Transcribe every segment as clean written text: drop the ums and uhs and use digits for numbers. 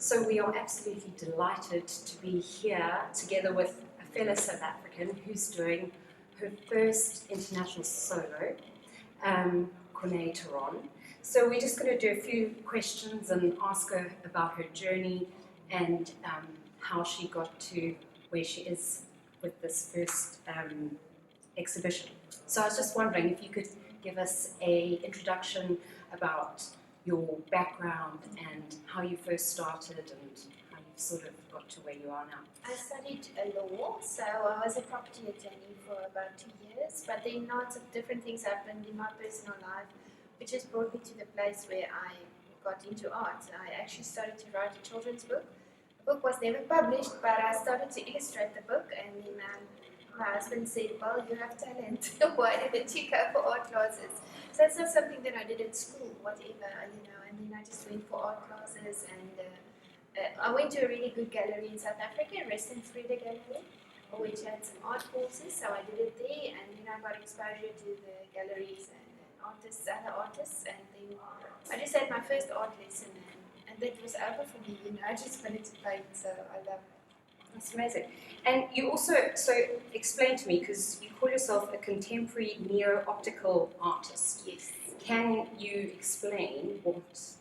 So we are absolutely delighted to be here together with a fellow South African who's doing her first international solo, Cornè Theron. So we're just going to do a few questions and ask her about her journey and how she got to where she is with this first exhibition. So I was just wondering if you could give us an introduction about your background and how you first started and how you've sort of got to where you are now. I studied law, so I was a property attorney for about 2 years, but then lots of different things happened in my personal life, which has brought me to the place where I got into art. I actually started to write a children's book. The book was never published, but I started to illustrate the book, and then my husband said, well, you have talent, why didn't you go for art classes? So it's not something that I did at school, whatever, and then I just went for art classes, and I went to a really good gallery in South Africa, Western Frida Gallery, which had some art courses, so I did it there, and then I got exposure to the galleries and artists, other artists, and then I just had my first art lesson, and that was over for me, I just wanted to paint, so I love it. That's amazing. And you also, so explain to me, because you call yourself a contemporary neo-optical artist. Yes. Can you explain what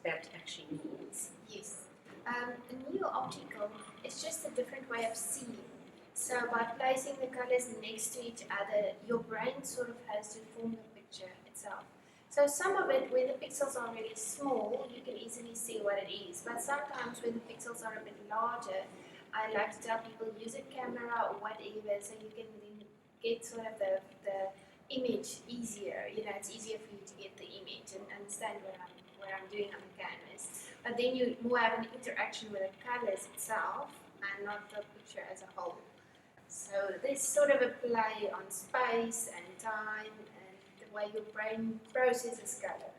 that actually means? Yes. A neo-optical is just a different way of seeing. So by placing the colors next to each other, your brain sort of has to form the picture itself. So some of it, where the pixels are really small, you can easily see what it is. But sometimes when the pixels are a bit larger, I like to tell people use a camera or whatever, so you can then get sort of the image easier. It's easier for you to get the image and understand what I'm doing on the canvas. But then you more have an interaction with the colors itself and not the picture as a whole. So there's sort of a play on space and time and the way your brain processes color.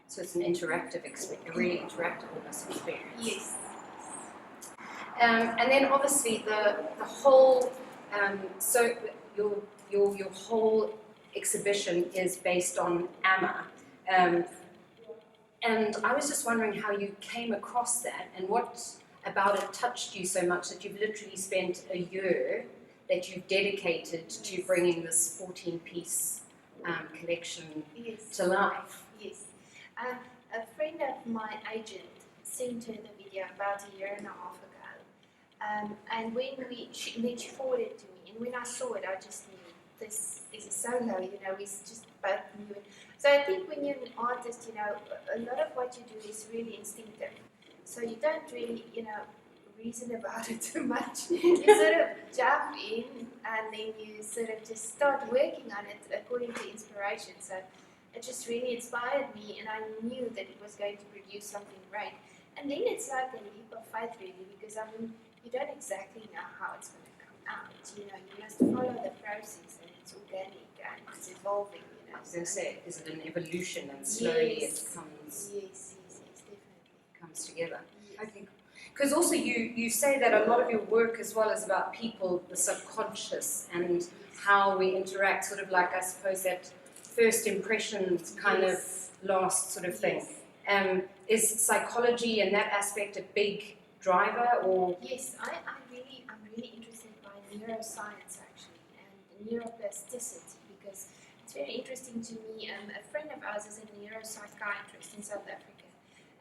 So it's an interactive experience, a really interactive almost experience. Yes. And then obviously the whole, so your whole exhibition is based on AMA. And I was just wondering how you came across that and what about it touched you so much that you've literally spent a year that you've dedicated to bringing this 14-piece collection to life. Yes. A friend of my agent sent her the video about a year and a half ago. And when she forwarded it to me, and when I saw it, I just knew this is a solo, we just both knew it. So I think when you're an artist, a lot of what you do is really instinctive. So you don't really, reason about it too much. You sort of jump in, and then you sort of just start working on it according to inspiration. So it just really inspired me, and I knew that it was going to produce something great. And then it's like a leap of faith, really, because you don't exactly know how it's going to come out. You must follow the process, and it's organic and it's evolving. I was going to say, is it an evolution, and slowly it comes? Yes, definitely comes together. Yes. Okay. Because also you say that a lot of your work as well is about people, the subconscious, and how we interact. Sort of like, I suppose, that first impressions kind of last sort of thing. Is psychology and that aspect a big driver, or? Yes, I'm really interested by neuroscience actually and neuroplasticity, because it's very interesting to me. A friend of ours is a neuropsychiatrist in South Africa,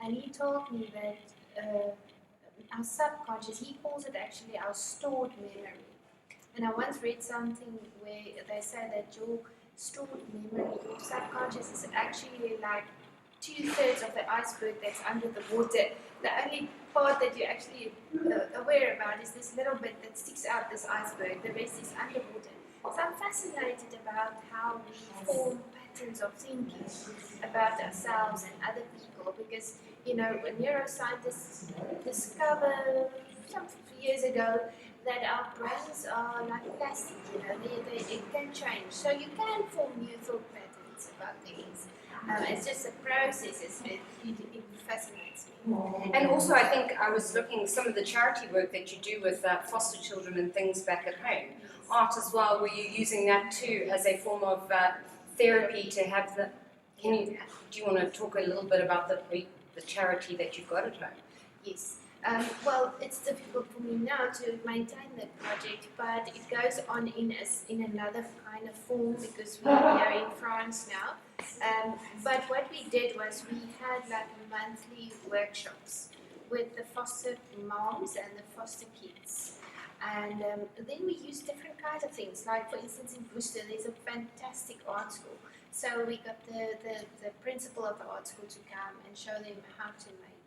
and he told me that our subconscious, he calls it actually our stored memory. And I once read something where they say that your stored memory, your subconscious, is actually like 2/3 of the iceberg that's under the water. The only part that you're actually aware about is this little bit that sticks out this iceberg. The rest is underwater. So I'm fascinated about how we form patterns of thinking about ourselves and other people, because neuroscientists discovered some years ago that our brains are like plastic. It can change. So you can form new thought patterns about things. It's just a process. It fascinates me. And also, I think I was looking some of the charity work that you do with foster children and things back at home. Art as well. Were you using that too as a form of therapy to have the? Do you want to talk a little bit about the charity that you've got at home? Yes. Well, it's difficult for me now to maintain that project, but it goes on in another kind of form because we are here in France now. But what we did was we had like monthly workshops with the foster moms and the foster kids. And then we used different kinds of things. Like for instance in Worcester there's a fantastic art school. So we got the principal of the art school to come and show them how to make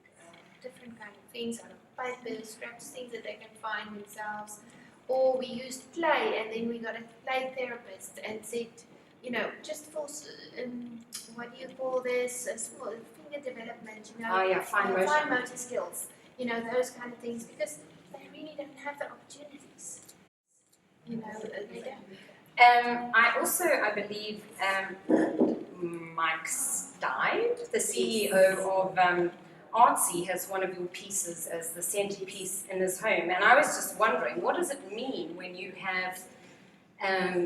different kind of things out of paper, scraps, things that they can find themselves. Or we used clay, and then we got a clay therapist and said, you know, just for, what do you call this, small finger development, you know, Oh yeah, fine motor skills, you know, those kind of things, because they really don't have the opportunities. You know, they don't. I believe, Mike Steib, the CEO of Artsy, has one of your pieces as the centerpiece in his home. And I was just wondering, what does it mean when you have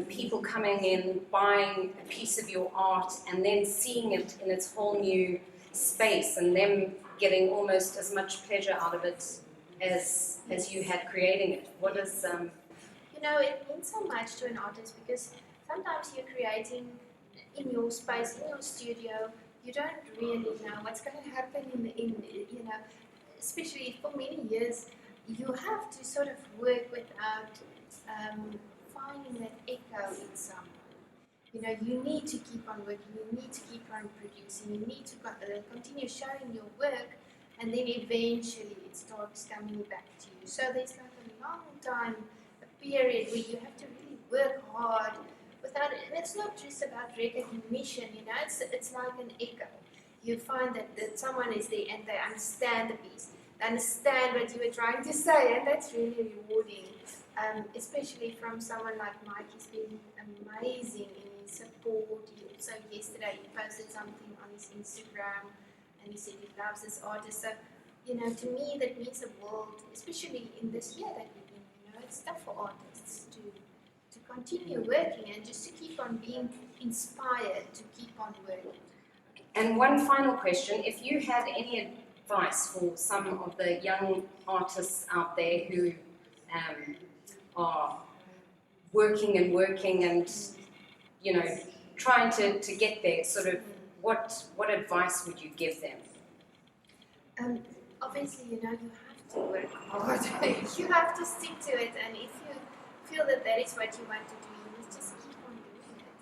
people coming in, buying a piece of your art, and then seeing it in its whole new space, and them getting almost as much pleasure out of it as you had creating it? What is... You know, it means so much to an artist because sometimes you're creating in your space, in your studio, you don't really know what's going to happen in you know, especially for many years, you have to sort of work without finding that echo in someone. You know, you need to keep on working, you need to keep on producing, you need to continue showing your work, and then eventually it starts coming back to you. So there's like a long time, a period where you have to really work hard without it. And it's not just about recognition, you know, it's like an echo. You find that someone is there and they understand the piece, they understand what you were trying to say, and that's really rewarding. Especially from someone like Mike. He's been amazing in his support. He also yesterday he posted something on his Instagram and he said he loves this artist. So, you know, to me that means the world, especially in this year that we've been, you know, it's tough for artists to continue working and just to keep on being inspired to keep on working. And one final question, if you had any advice for some of the young artists out there who are working and, you know, trying to get there, sort of, what advice would you give them? Obviously, you know, you have to work hard. You have to stick to it, and if you feel that that is what you want to do, you must just keep on doing it.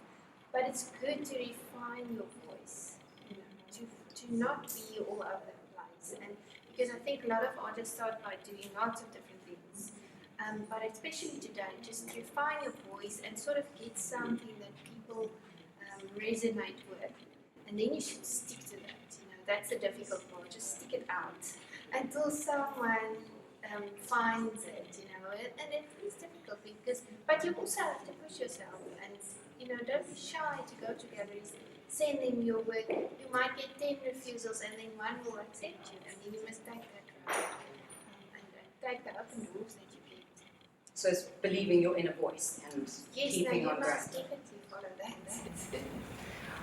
But it's good to refine your voice, you know, to not be all over the place. And because I think a lot of artists start by doing lots of different things. But especially today, just refine your voice and sort of get something that people resonate with, and then you should stick to that. You know, that's the difficult part. Just stick it out until someone finds it. You know, and it is difficult because, but you also have to push yourself, and you know, don't be shy to go to galleries. Send them your work. You might get 10 refusals, and then one will accept you, and then you must take that road and take the open doors that you get. So it's believing your inner voice and keeping on you going. must definitely follow that.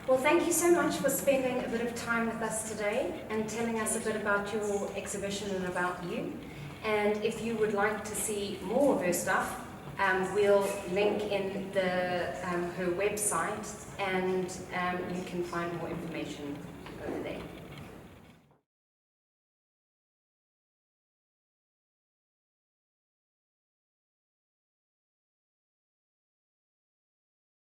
Well, thank you so much for spending a bit of time with us today and telling us a bit about your exhibition and about you. And if you would like to see more of her stuff, we'll link in her website, and you can find more information over there.